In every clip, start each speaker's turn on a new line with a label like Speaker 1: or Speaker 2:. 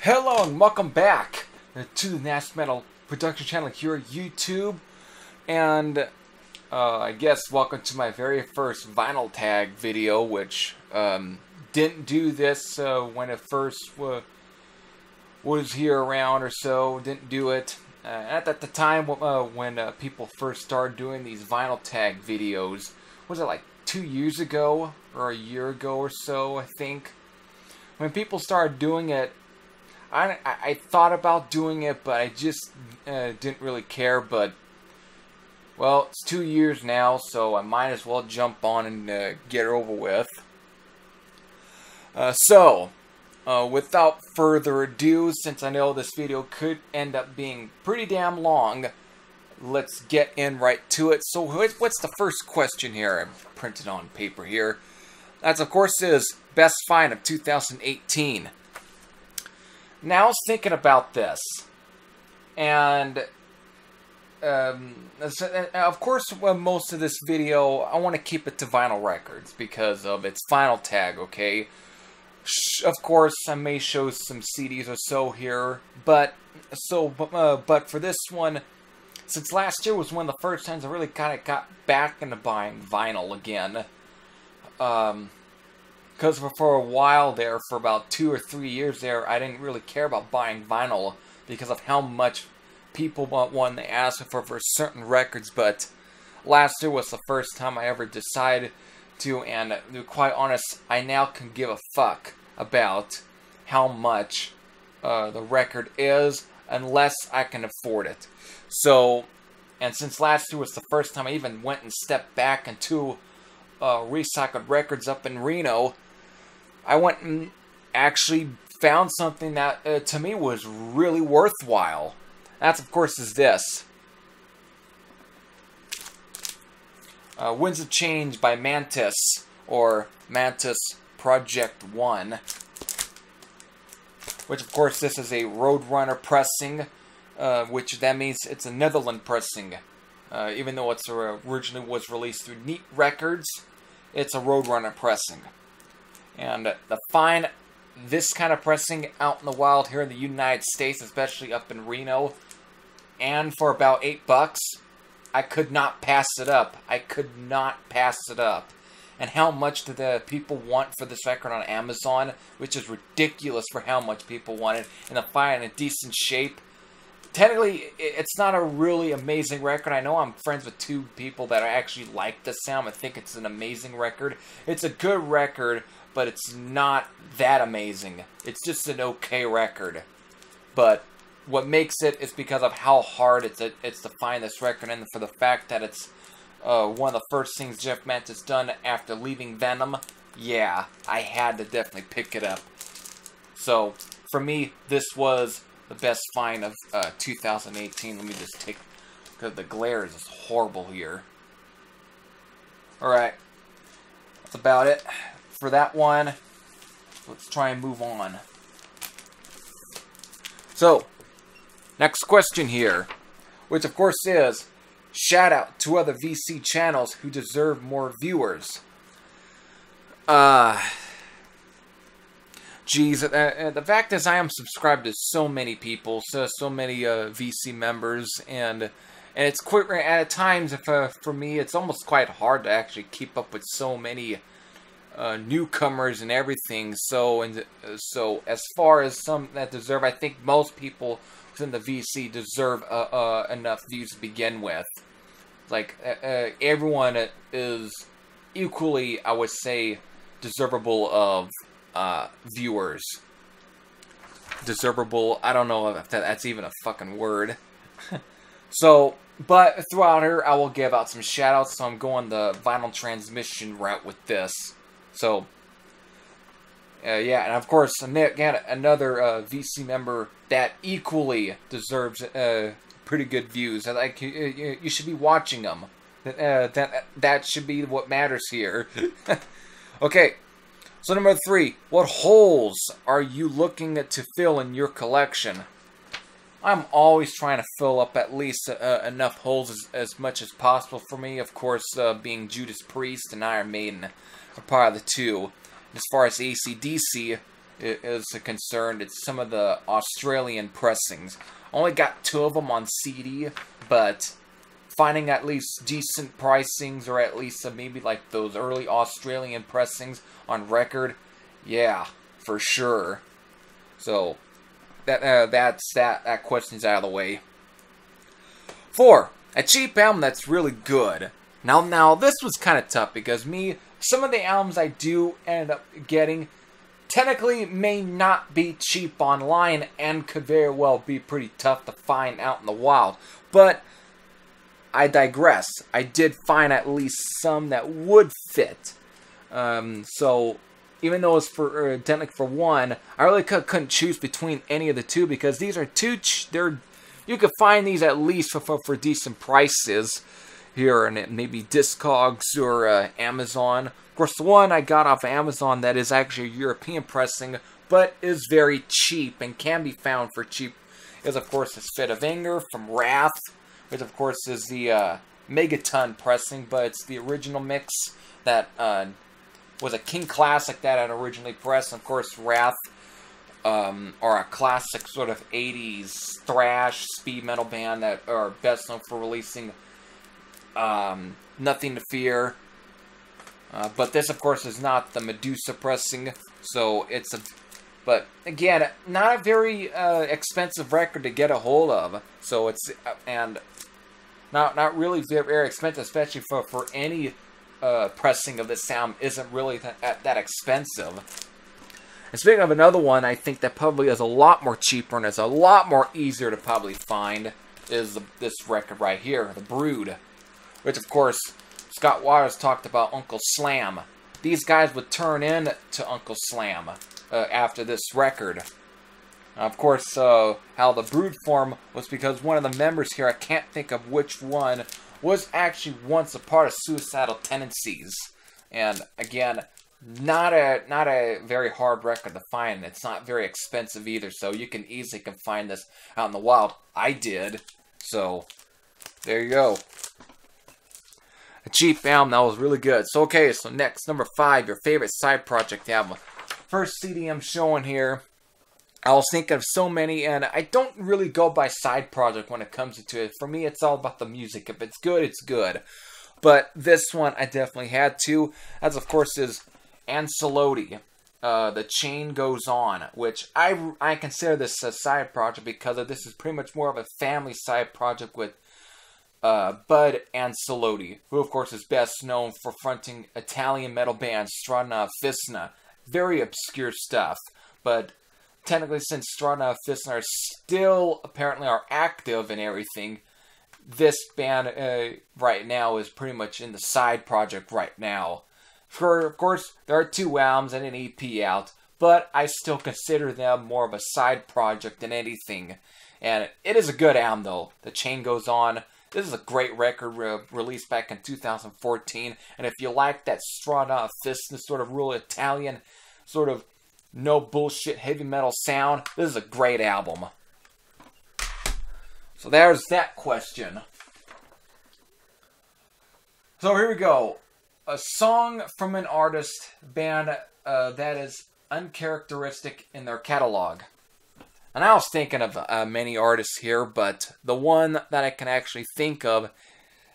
Speaker 1: Hello and welcome back to the Nasty Metal production channel here at YouTube, and I guess welcome to my very first vinyl tag video, which didn't do this when it first was here around or so. Didn't do it at the time when people first started doing these vinyl tag videos. Was it like 2 years ago or a year ago or so? I think when people started doing it, I thought about doing it, but I just didn't really care. But, well, it's 2 years now, so I might as well jump on and get it over with. Without further ado, since I know this video could end up being pretty damn long, let's get in right to it. So what's the first question here? I've printed on paper here. That's, of course, is best find of 2018. Now I was thinking about this, and of course, most of this video, I want to keep it to vinyl records because of its vinyl tag, okay? Of course, I may show some CDs or so here, but for this one, since last year was one of the first times I really kind of got back into buying vinyl again, because for a while there, for about 2 or 3 years there, I didn't really care about buying vinyl because of how much people wanted to ask for certain records. But last year was the first time I ever decided to, and to be quite honest, I now can give a fuck about how much the record is unless I can afford it. So, and since last year was the first time I even went and stepped back into recycled records up in Reno, I went and actually found something that to me was really worthwhile. That's, of course, is this. Winds of Change by Mantis, or Mantis Project 1. Which, of course, this is a Roadrunner pressing, which that means it's a Netherlands pressing. Even though it's originally was released through Neat Records, it's a Roadrunner pressing. And to find this kind of pressing out in the wild here in the United States, especially up in Reno, and for about $8, I could not pass it up. I could not pass it up. And how much do the people want for this record on Amazon, which is ridiculous for how much people want it, and to find it in a decent shape. Technically, it's not a really amazing record. I know I'm friends with 2 people that actually like the sound. I think it's an amazing record. It's a good record, but it's not that amazing. It's just an okay record. But what makes it is because of how hard it's to find this record, and for the fact that it's one of the first things Jeff Mantis done after leaving Venom. Yeah, I had to definitely pick it up. So, for me, this was the best find of 2018. Let me just take, because the glare is just horrible here. Alright, that's about it for that one. Let's try and move on. So, next question here, which of course is, shout out to other VC channels who deserve more viewers. Geez, the fact is I am subscribed to so many people, so many VC members, and it's quite, at times, for me, it's almost quite hard to actually keep up with so many newcomers and everything. So as far as some that deserve, I think most people within the VC deserve enough views to begin with. Like, everyone is equally, I would say, deservable of viewers. Deservable, I don't know if that's even a fucking word. So, but throughout here, I will give out some shoutouts, so I'm going the vinyl transmission route with this. So, yeah, and of course, again, another VC member that equally deserves pretty good views. Like, you should be watching them. That should be what matters here. Okay, so number 3, what holes are you looking to fill in your collection? I'm always trying to fill up at least enough holes as much as possible for me. Of course, being Judas Priest and Iron Maiden are part of the 2. As far as AC/DC, is concerned, it's some of the Australian pressings. Only got 2 of them on CD, but finding at least decent pricings, or at least maybe like those early Australian pressings on record, yeah, for sure. So that question's out of the way. 4. A cheap album that's really good. Now this was kind of tough because some of the albums I do end up getting technically may not be cheap online and could very well be pretty tough to find out in the wild. But I digress. I did find at least some that would fit. So even though it's for technically for one, I really couldn't choose between any of the two because these are you could find these at least for decent prices here, and maybe Discogs or Amazon. Of course, the one I got off Amazon that is actually a European pressing, but is very cheap and can be found for cheap, is of course the Fit of Anger from Wrath, which of course is the Megaton pressing, but it's the original mix that was a King Classic that had originally pressed. And of course, Wrath are a classic sort of 80s thrash speed metal band that are best known for releasing Nothing to Fear. But this, of course, is not the Medusa pressing, so it's a... But, again, not a very expensive record to get a hold of. So it's... and not really very expensive, especially for any pressing of this sound isn't really that expensive. And speaking of another one, I think that probably is a lot more cheaper and is a lot more easier to probably find is this record right here, The Brood. Which, of course, Scott Waters talked about Uncle Slam. These guys would turn in to Uncle Slam after this record. Of course, how The Brood formed was because one of the members here, I can't think of which one, was actually once a part of Suicidal Tendencies. And, again, not a very hard record to find. It's not very expensive either, so you can easily find this out in the wild. I did. So, there you go. A cheap album that was really good. So, okay, so next, number 5, your favorite side project album. First CD I'm showing here, I was thinking of so many, and I don't really go by side project when it comes to it. For me, it's all about the music. If it's good, it's good. But this one, I definitely had to, as of course is Ancelotti, The Chain Goes On, which I consider this a side project because this is pretty much more of a family side project with Bud Ancelotti, who of course is best known for fronting Italian metal band Strana Fisna. Very obscure stuff, but technically since Strana Fisna are still apparently are active and everything, this band right now is pretty much in the side project right now. Of course, there are 2 albums and an EP out, but I still consider them more of a side project than anything. And it is a good album though. The Chain Goes On. This is a great record released back in 2014. And if you like that Strana Fisna sort of real Italian, sort of no bullshit heavy metal sound, this is a great album. So there's that question. So here we go. A song from an artist, band that is uncharacteristic in their catalog. And I was thinking of many artists here, but the one that I can actually think of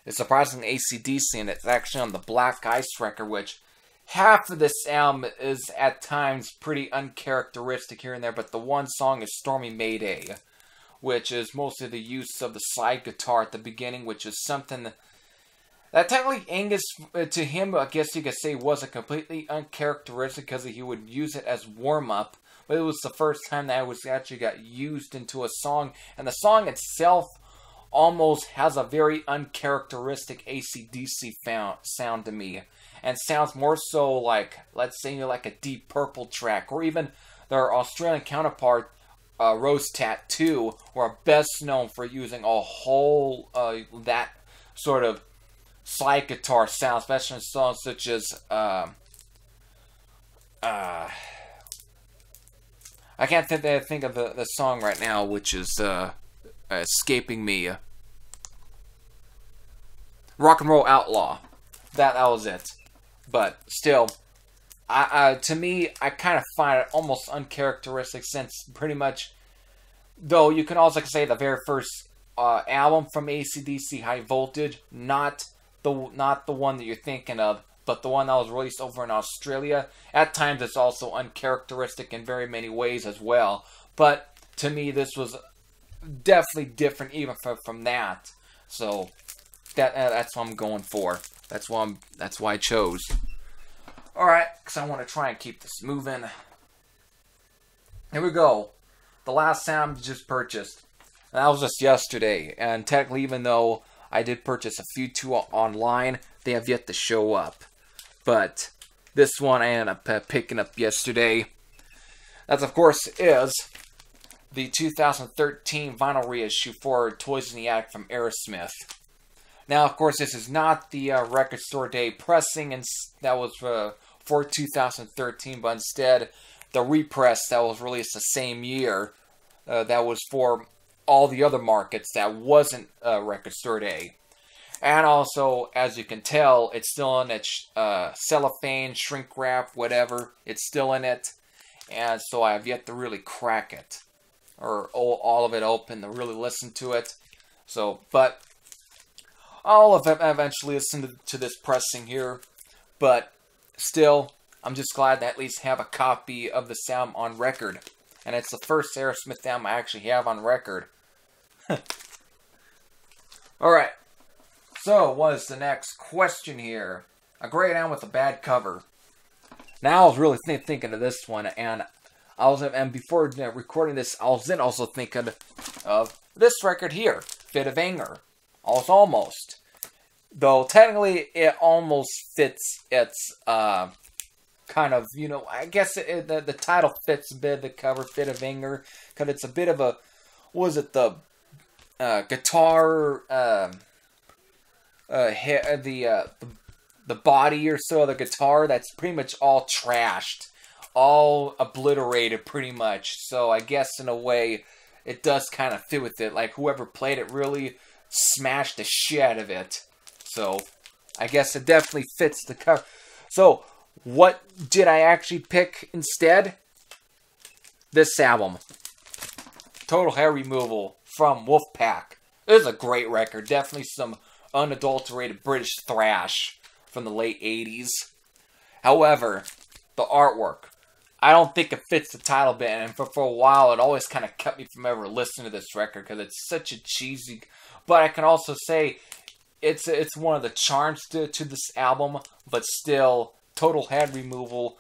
Speaker 1: is surprisingly AC/DC, and it's actually on the Black Ice record, which half of this album is at times pretty uncharacteristic here and there, but the one song is Stormy Mayday, which is mostly the use of the slide guitar at the beginning, which is something that technically Angus, to him, I guess you could say, wasn't completely uncharacteristic because he would use it as warm-up. But it was the first time that it was actually got used into a song. And the song itself almost has a very uncharacteristic AC/DC sound to me. And sounds more so like, let's say, like a Deep Purple track. Or even their Australian counterpart, Rose Tattoo, were best known for using a whole, that sort of slide guitar sound. Especially in songs such as, I can't think of the song right now, which is escaping me. Rock and Roll Outlaw. That was it. But still, To me, I kind of find it almost uncharacteristic since pretty much, though you can also say the very first album from AC/DC, High Voltage, not the one that you're thinking of, but the one that was released over in Australia. At times, it's also uncharacteristic in very many ways as well. But to me, this was definitely different even from that. So that's what I'm going for. That's why I chose. All right, because I want to try and keep this moving. Here we go. The last sound I just purchased. That was just yesterday, and technically, even though I did purchase a few too online, they have yet to show up. But this one I ended up picking up yesterday. That, of course, is the 2013 vinyl reissue for Toys in the Attic from Aerosmith. Now, of course, this is not the Record Store Day pressing, and that was for 2013, but instead the repress that was released the same year. That was for all the other markets that wasn't Record Store Day. And also, as you can tell, it's still in its cellophane, shrink wrap, whatever. It's still in it. And so I have yet to really crack it. Or all of it open to really listen to it. So, but I'll eventually listen to this pressing here. But still, I'm just glad to at least have a copy of this album on record. And it's the first Aerosmith album I actually have on record. Alright. So, what is the next question here? A great album with a bad cover. Now, I was really thinking of this one, and before recording this, I was then also thinking of this record here, Fit of Anger. Almost. Though, technically, it almost fits its, kind of, I guess the title fits a bit of the cover, Fit of Anger, because it's a bit of a, the guitar, the body or so of the guitar, that's pretty much all trashed, all obliterated pretty much. So I guess in a way, it does kind of fit with it. Like whoever played it really smashed the shit out of it. So I guess it definitely fits the cover. So what did I actually pick instead? This album, Total Hair Removal from Wolfpack. It is a great record. Definitely some unadulterated British thrash from the late 80s. However, the artwork, I don't think it fits the title bit, and for a while it always kind of kept me from ever listening to this record because it's such a cheesy. But I can also say it's one of the charms to this album, but still, Total Head Removal.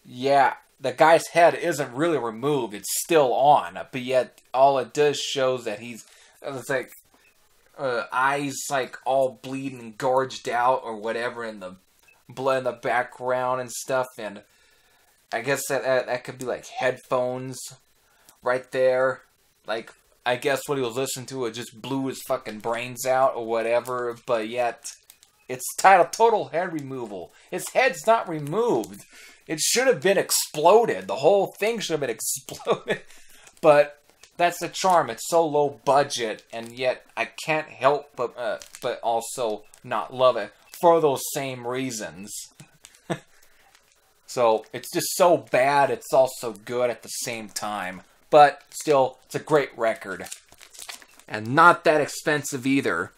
Speaker 1: Yeah, the guy's head isn't really removed; it's still on, but yet all it does shows that it's like eyes like all bleeding and gorged out or whatever, in the blood in the background and stuff, and I guess that could be like headphones right there. Like, I guess what he was listening to, it just blew his fucking brains out or whatever, but yet it's titled Total Head Removal. His head's not removed. It should have been exploded. The whole thing should have been exploded. But that's the charm. It's so low budget, and yet I can't help but also not love it for those same reasons. So it's just so bad, it's also good at the same time. But still, it's a great record. And not that expensive either.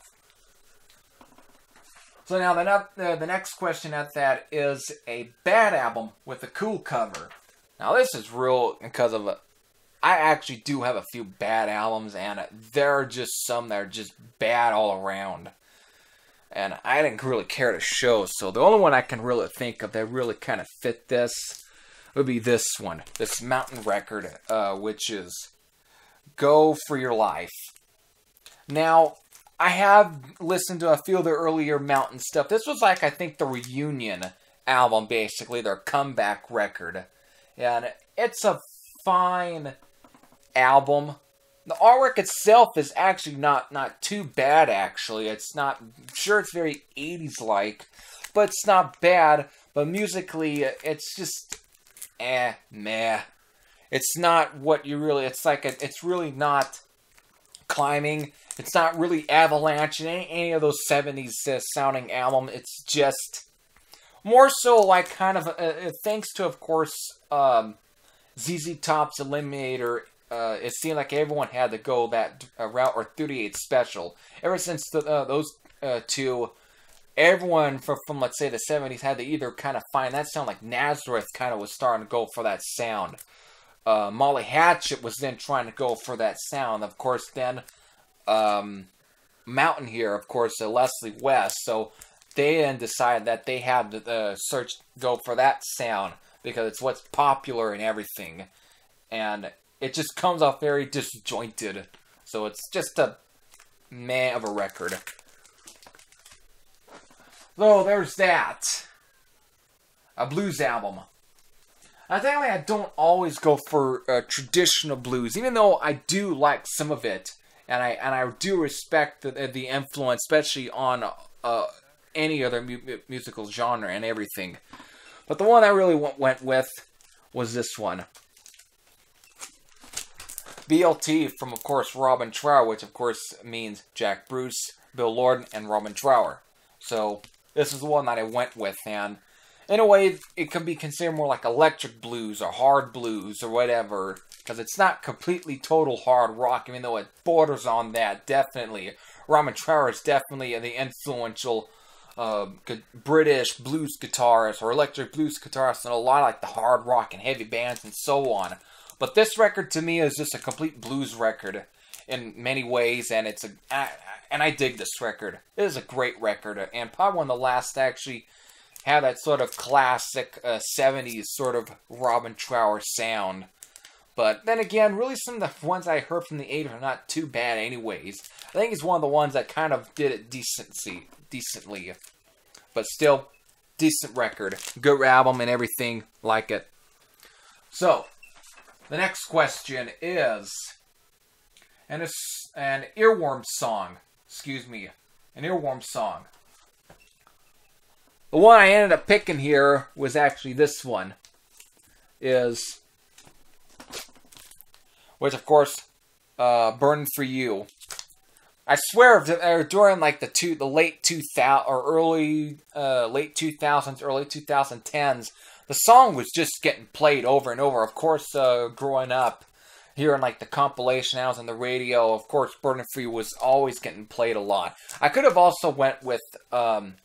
Speaker 1: So now the next question at that is a bad album with a cool cover. Now this is real because of I actually do have a few bad albums, and there are just some that are just bad all around. And I didn't really care to show, so the only one I can really think of that really kind of fit this would be this one. This Mountain record, which is Go For Your Life. Now, I have listened to a few of the earlier Mountain stuff. This was like, I think, the reunion album, basically, their comeback record. And it's a fine album. The artwork itself is actually not too bad, actually. It's not, I'm sure it's very 80s-like, but it's not bad. But musically, it's just, meh. It's not what you really, it's like, it's really not climbing. It's not really Avalanche in any of those 70s sounding album. It's just More so, like, kind of, thanks to, of course, ZZ Top's Eliminator, it seemed like everyone had to go that route, or 38 Special. Ever since those two, everyone from, let's say, the 70s had to either kind of find that sound, like Nazareth kind of was starting to go for that sound. Molly Hatchet was then trying to go for that sound. Of course, then Mountain here, of course, Leslie West. So they then decided that they had to go for that sound because it's what's popular and everything. And it just comes off very disjointed. So it's just a meh of a record. So there's that. A blues album. I don't always go for traditional blues, even though I do like some of it, and I do respect the influence, especially on any other musical genre and everything. But the one I really went with was this one. BLT from, of course, Robin Trower, which, of course, means Jack Bruce, Bill Lord, and Robin Trower. So this is the one that I went with, and in a way, it can be considered more like electric blues or hard blues or whatever, because it's not completely total hard rock, even though it borders on that, definitely. Robin Trower is definitely the influential British blues guitarist or electric blues guitarist in a lot of like the hard rock and heavy bands and so on. But this record to me is just a complete blues record in many ways, and and I dig this record. It is a great record, and probably one of the last to actually have that sort of classic 70s sort of Robin Trower sound. But then again, really some of the ones I heard from the 80s are not too bad anyways. I think he's one of the ones that kind of did it decently. But still, decent record. Good album and everything like it. So, the next question is an earworm song. Excuse me. An earworm song. The one I ended up picking here was actually this one. Which, of course, Burning for You. I swear, during like the late 2000s or late 2000s, early 2010s, the song was just getting played over and over. Of course, growing up, hearing like the compilation albums on the radio, of course, Burning for You was always getting played a lot. I could have also went with Don't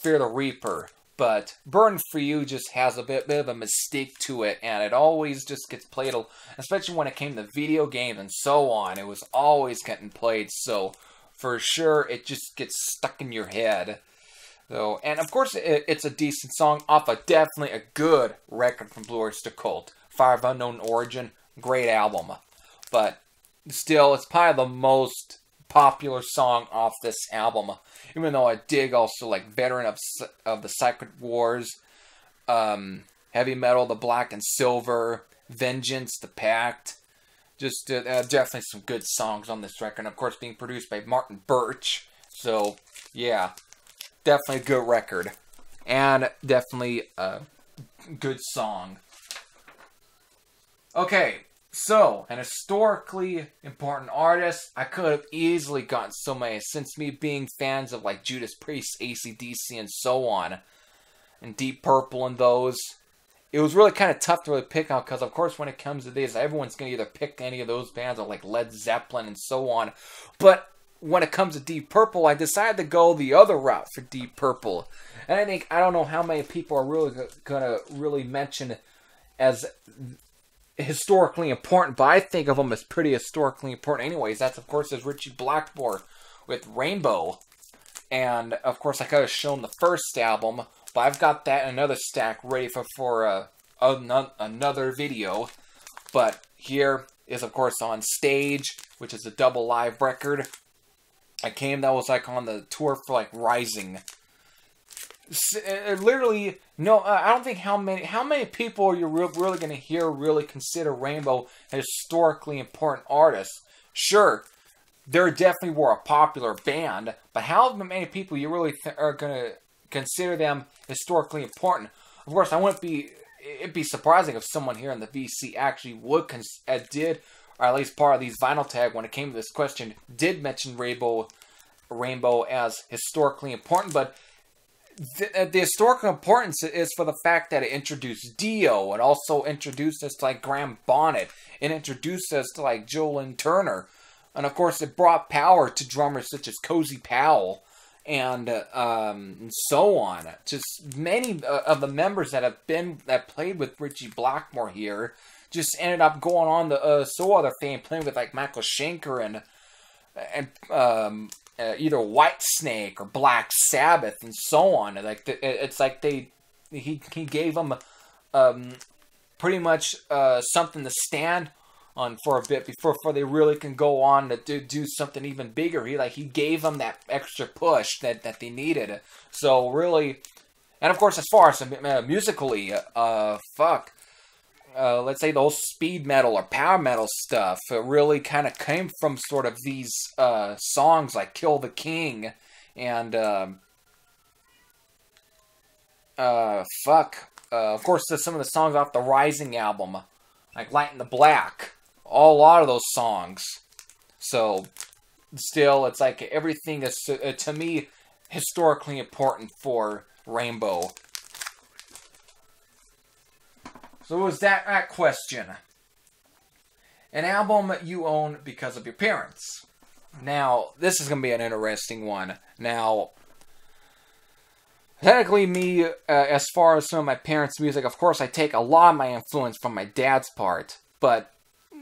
Speaker 1: Fear the Reaper, but Burn For You just has a bit of a mystique to it, and it always just gets played, especially when it came to video games and so on. It was always getting played, so for sure it just gets stuck in your head. So, and of course it's a decent song off of definitely a good record from Blue Oyster Cult. Fire of Unknown Origin, great album. But still, it's probably the most popular song off this album, even though I dig also like Veteran of the Sacred Wars, Heavy Metal, The Black and Silver, Vengeance, The Pact. Just definitely some good songs on this record, and of course being produced by Martin Birch. So yeah, definitely a good record, and definitely a good song. Okay. So, an historically important artist, I could have easily gotten so many, since me being fans of like Judas Priest, AC/DC, and so on, and Deep Purple and those, it was really kind of tough to really pick out, because of course when it comes to this, everyone's going to either pick any of those bands or like Led Zeppelin and so on. But when it comes to Deep Purple, I decided to go the other route for Deep Purple. And I don't know how many people are really going to really mention as historically important, but I think of them as pretty historically important anyways. That's, of course, is Ritchie Blackmore with Rainbow. And, of course, I could have shown the first album, but I've got that in another stack ready for another video. But here is, of course, On Stage, which is a double live record. That was like on the tour for like Rising. Literally, no, I don't think how many people are you really going to hear really consider Rainbow a historically important artist. Sure, they definitely were a popular band, but how many people you really are going to consider them historically important? Of course, it'd be surprising if someone here in the VC actually did, or at least part of these Vinyl Tag, when it came to this question, did mention Rainbow as historically important, but the historical importance is for the fact that it introduced Dio, and also introduced us to like Graham Bonnet, and introduced us to like Joel Turner, and of course it brought power to drummers such as Cozy Powell, and so on. Just many of the members that played with Richie Blackmore here just ended up going on to so other fame, playing with like Michael Schenker and either Whitesnake or Black Sabbath and so on. Like it's like he gave them pretty much something to stand on for a bit before they really can go on to do something even bigger. He gave them that extra push that they needed. So really, and of course as far as musically, let's say those speed metal or power metal stuff, it really kind of came from sort of these songs like Kill the King and of course some of the songs off the Rising album, like Light in the Black. A lot of those songs. So still, it's like everything is to me historically important for Rainbow. So what was that question? An album you own because of your parents. Now, this is going to be an interesting one. Now, technically me, as far as some of my parents' music, of course I take a lot of my influence from my dad's part. But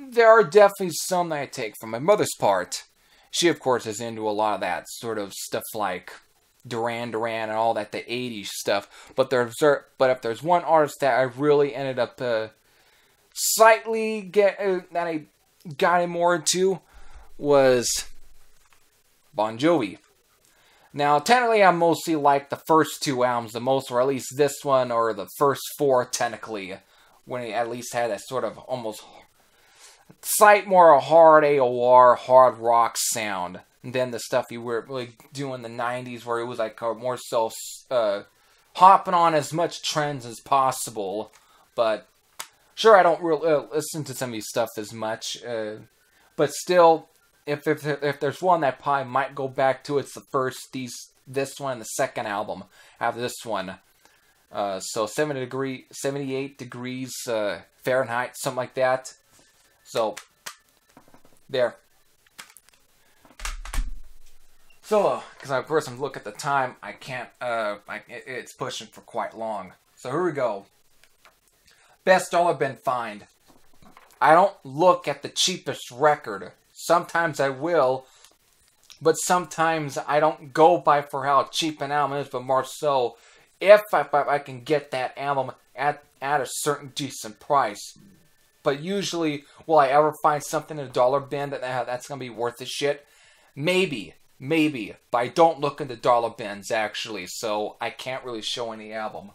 Speaker 1: there are definitely some that I take from my mother's part. She, of course, is into a lot of that sort of stuff like Duran Duran and all that, the 80s stuff. But if there's one artist that I really ended up slightly that I got more into, was Bon Jovi. Now, technically, I mostly like the first two albums the most, or at least this one, or the first four, technically, when he at least had that sort of almost slight more a hard AOR, hard rock sound than the stuff you were really doing in the 90s, where it was like more so hopping on as much trends as possible. But sure, I don't really listen to some of these stuff as much, but still, if there's one that probably might go back to, it's this one, and the second album after this one. So 78 degrees Fahrenheit, something like that. So, there. So, because of course I'm looking at the time, I can't, it's pushing for quite long. So here we go. Best dollar bin find. I don't look at the cheapest record. Sometimes I will, but sometimes I don't go by for how cheap an album is, but more so if I can get that album at a certain decent price. But usually, will I ever find something in a dollar bin that's going to be worth the shit? Maybe. But I don't look into dollar bins, actually, so I can't really show any album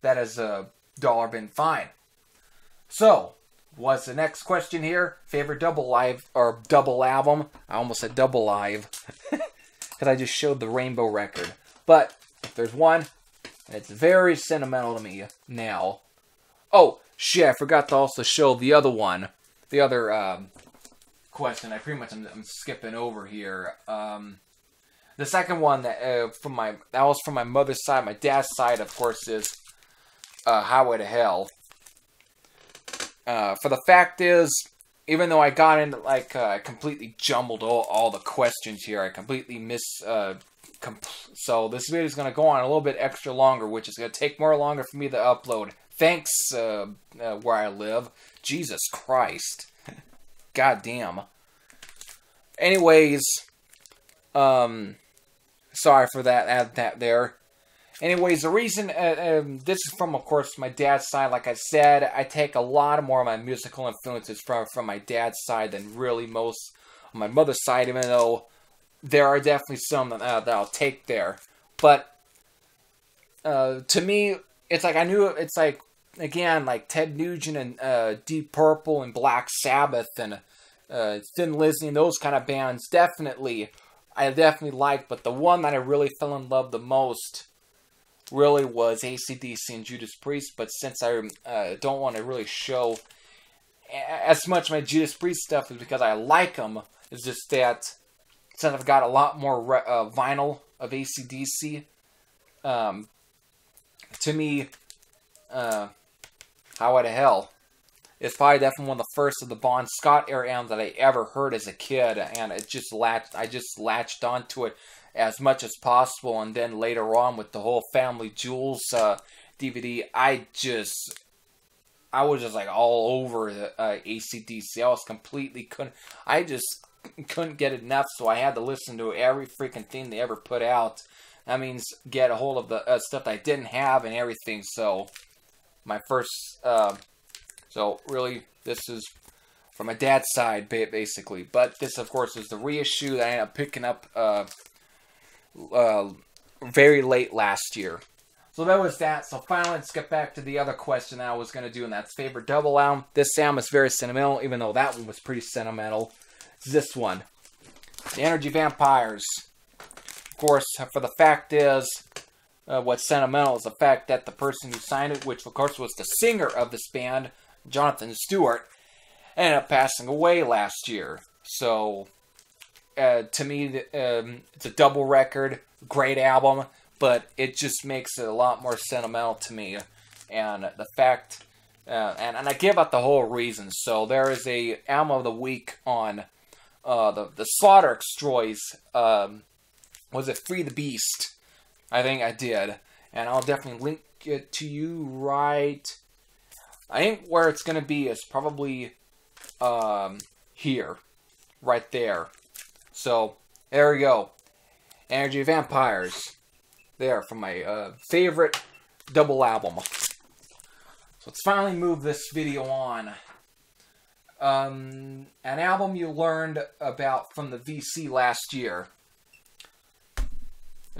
Speaker 1: that is a dollar bin find. So, what's the next question here? Favorite double album? I almost said double live, because I just showed the Rainbow record. But, if there's one, it's very sentimental to me now. Oh, shit, I forgot to also show the other one. The other question. I'm skipping over here. The second one that was from my mother's side. My dad's side, of course, is Highway to Hell. For the fact is, even though I got into I completely jumbled all the questions here. I completely so this video is going to go on a little bit extra longer, which is going to take more longer for me to upload. Thanks, where I live. Jesus Christ. God damn. Anyways, sorry for that, add that there. Anyways, the reason, this is from, of course, my dad's side. Like I said, I take a lot more of my musical influences from my dad's side than really most on my mother's side, even though there are definitely some that I'll take there. But, to me, it's like, it's like, again, like Ted Nugent and Deep Purple and Black Sabbath and Thin Lizzy and those kind of bands, I definitely like, but the one that I really fell in love the most really was AC/DC and Judas Priest. But since I don't want to really show as much of my Judas Priest stuff, is because I like them. It's just that since I've got a lot more vinyl of AC/DC, to me, Highway to Hell is probably definitely one of the first of the Bon Scott era albums that I ever heard as a kid, and I just latched onto it as much as possible. And then later on with the whole Family Jewels DVD, I was just like all over the AC/DC. I just couldn't get enough, so I had to listen to every freaking thing they ever put out. That means get a hold of the stuff that I didn't have and everything. So my first, so really, this is from my dad's side, basically. But this, of course, is the reissue that I ended up picking up very late last year. So that was that. So finally, let's get back to the other question that I was going to do, and that's favorite double album. This album is very sentimental, even though that one was pretty sentimental. It's this one, the Energy Vampires. Of course, for the fact is, what's sentimental is the fact that the person who signed it, which of course was the singer of this band, Jonathan Stewart, ended up passing away last year. So, to me, it's a double record, great album, but it just makes it a lot more sentimental to me. And the fact, and I give out the whole reason. So there is a album of the week on the Slaughter Extras. Was it Free the Beast? I think I did. And I'll definitely link it to you right. I think where it's going to be is probably here. Right there. So, there we go. Energy Vampires. There, from my favorite double album. So let's finally move this video on. An album you learned about from the VC last year.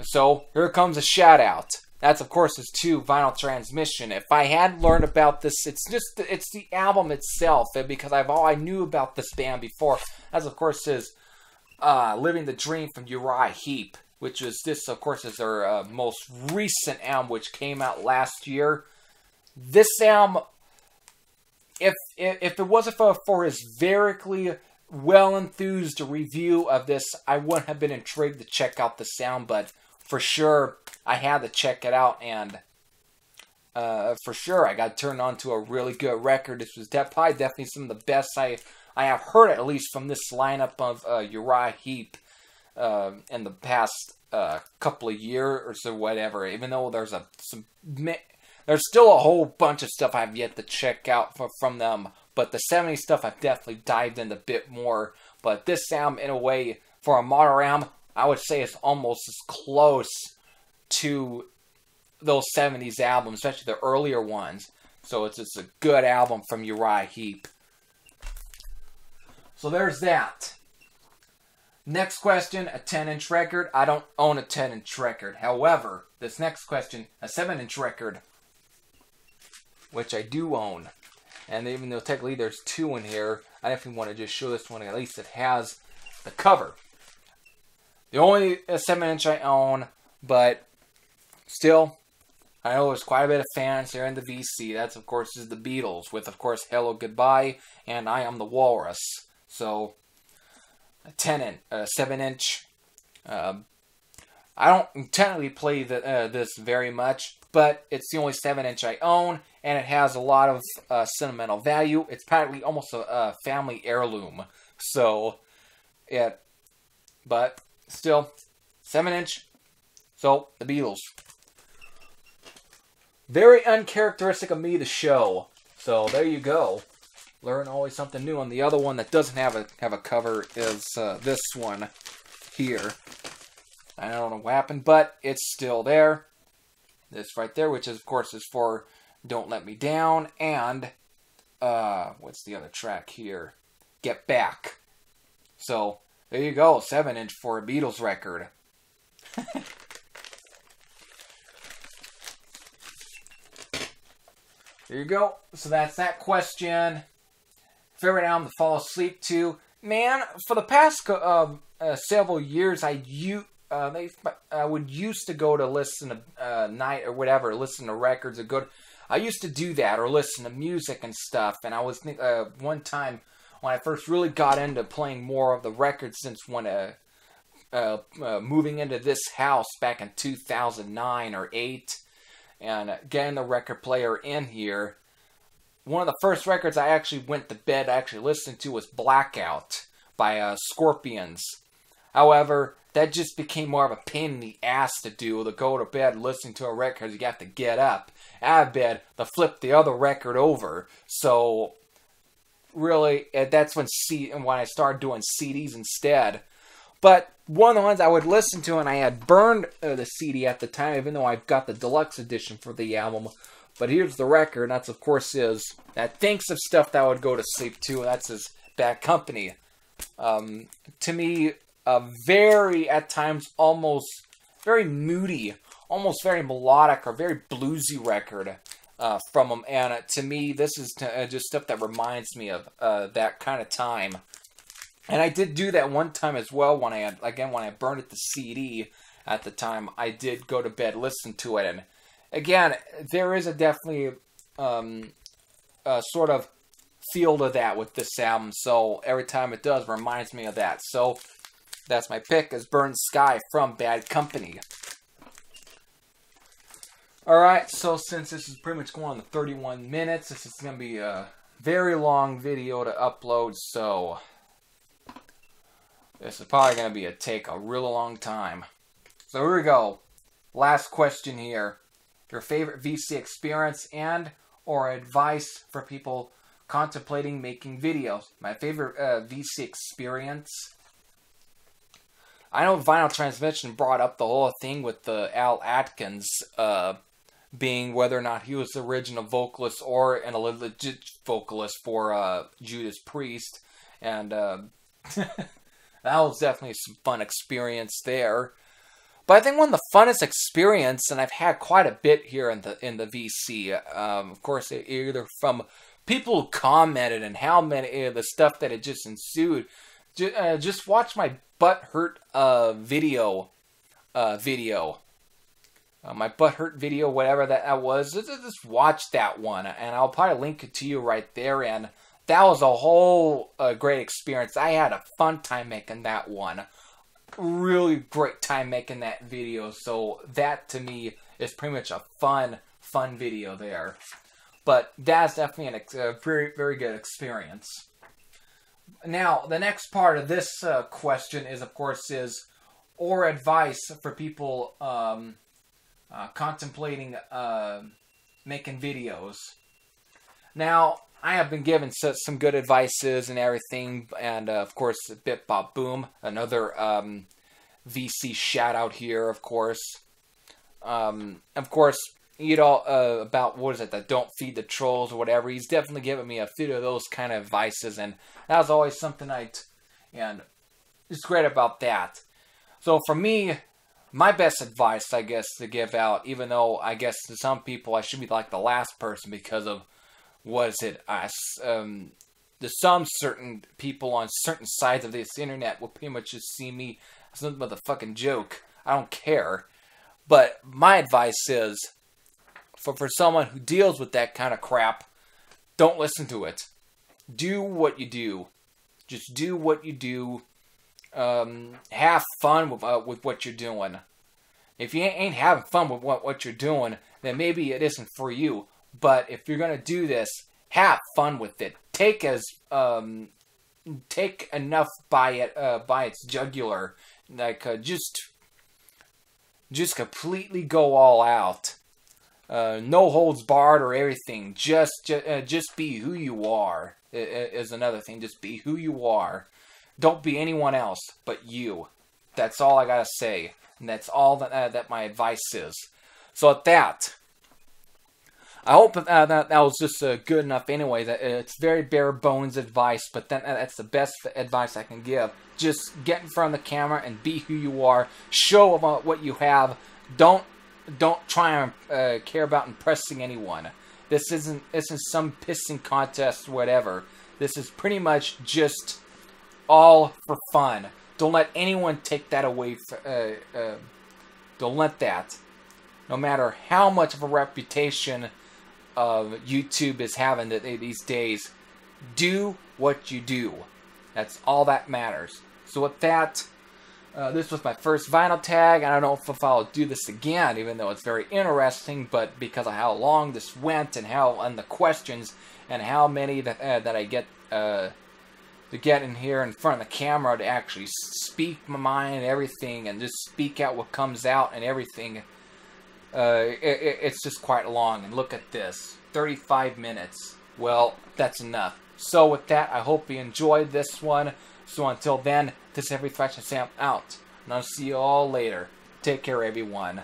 Speaker 1: So, here comes a shout out. That's, of course, is to Vinyl Transmission. If I had learned about this, it's the album itself, because I knew about this band before. As, of course, is Living the Dream from Uriah Heep, which is this, of course, is their most recent album, which came out last year. This album, if it wasn't for his very well-enthused review of this, I wouldn't have been intrigued to check out the sound, but for sure, I had to check it out, and for sure, I got turned on to a really good record. This was probably definitely some of the best I have heard, at least from this lineup of Uriah Heep in the past couple of years or so, whatever. Even though there's still a whole bunch of stuff I've yet to check out from them, but the 70s stuff I've definitely dived into a bit more. But this album, in a way, for a modern album, I would say it's almost as close to those 70s albums, especially the earlier ones. So it's a good album from Uriah Heep. So there's that. Next question, a 10-inch record. I don't own a 10-inch record. However, this next question, a 7-inch record, which I do own. And even though technically there's two in here, I definitely want to just show this one. At least it has the cover. The only 7-inch I own, but still, I know there's quite a bit of fans here in the VC. That's, of course, is the Beatles, with, of course, Hello Goodbye, and I Am the Walrus. So, a 7-inch. I don't technically play this very much, but it's the only 7-inch I own, and it has a lot of sentimental value. It's practically almost a family heirloom. So, but still, 7-inch. So, the Beatles. Very uncharacteristic of me to show. So, there you go. Learn always something new. And the other one that doesn't have a cover is this one here. I don't know what happened, but it's still there. This right there, which is, of course, is for Don't Let Me Down. And, what's the other track here? Get Back. So, there you go. 7-inch for a Beatles record. There you go. So that's that question. Favorite album to fall asleep to? Man, for the past several years, I would used to go to listen to night or whatever, listen to records or go. I used to do that or listen to music and stuff. And I was one time when I first really got into playing more of the records since when moving into this house back in 2009 or 8. and getting the record player in here. One of the first records I actually went to bed, I actually listened to, was Blackout by Scorpions. However, that just became more of a pain in the ass to do, to go to bed listening to a record, because you have to get up out of bed to flip the other record over. So, really, that's when I started doing CDs instead. But one of the ones I would listen to, and I had burned the CD at the time, even though I've got the deluxe edition for the album. But here's the record, and that's, of course, that thinks of stuff that I would go to sleep to, and that's his Bad Company. To me, a very, at times, almost very moody, almost very melodic, or very bluesy record from him. And to me, this is just stuff that reminds me of that kind of time. And I did do that one time as well when I burned it to CD at the time. I did go to bed, listen to it, and again, there is a definitely sort of feel to that with this album. So every time it does, reminds me of that. So that's my pick, is Burn Sky from Bad Company. Alright, so since this is pretty much going on to 31 minutes, this is going to be a very long video to upload, so this is probably going to take a real long time. So here we go. Last question here. Your favorite VC experience and or advice for people contemplating making videos. My favorite VC experience. I know Vinyl Transmission brought up the whole thing with Al Atkins being whether or not he was the original vocalist or a legit vocalist for Judas Priest. And that was definitely some fun experience there. But I think one of the funnest experience, and I've had quite a bit here in the VC, of course, either from people who commented and how many the stuff that had just ensued. Just watch my butt hurt video. My butt hurt video, whatever that was. Just watch that one, and I'll probably link it to you right there. And that was a whole great experience. I had a fun time making that one. Really great time making that video. So that to me is pretty much a fun video there. But that's definitely a very, very good experience. Now, the next part of this question is, of course, or advice for people contemplating making videos. Now, I have been given some good advices and everything, and of course, Bip Bop Boom, another VC shout out here, of course. Of course, you know, about, what is it, that don't feed the trolls or whatever. He's definitely given me a few of those kind of advices, and that was always something and it's great about that. So for me, my best advice, I guess, to give out, even though I guess to some people I should be like the last person because of, what is it, there's some certain people on certain sides of this internet will pretty much just see me as something but a fucking joke. I don't care. But my advice is, for someone who deals with that kind of crap, don't listen to it. Do what you do. Just do what you do. Have fun with what you're doing. If you ain't having fun with what you're doing, then maybe it isn't for you. But if you're gonna do this, have fun with it. Take enough by its jugular. Like just completely go all out. No holds barred or everything. Just be who you are is another thing. Just be who you are. Don't be anyone else but you. That's all I gotta say, and that's all that my advice is. So at that, I hope that was just good enough anyway. That it's very bare bones advice, but that's the best advice I can give. Just get in front of the camera and be who you are. Show about what you have. Don't try and care about impressing anyone. This isn't some pissing contest or whatever. This is pretty much just all for fun. Don't let anyone take that away. Don't let that. No matter how much of a reputation YouTube is having these days, do what you do. That's all that matters. So with that, This was my first vinyl tag. I don't know if I'll do this again, even though it's very interesting, but because of how long this went and the questions and how many that I get to get in here in front of the camera to actually speak my mind and everything and just speak out what comes out and everything, it's just quite long. And look at this, 35 minutes. Well, that's enough. So with that, I hope you enjoyed this one. So until then, this is Heavy Thrash and Sam out. And I'll see you all later. Take care, everyone.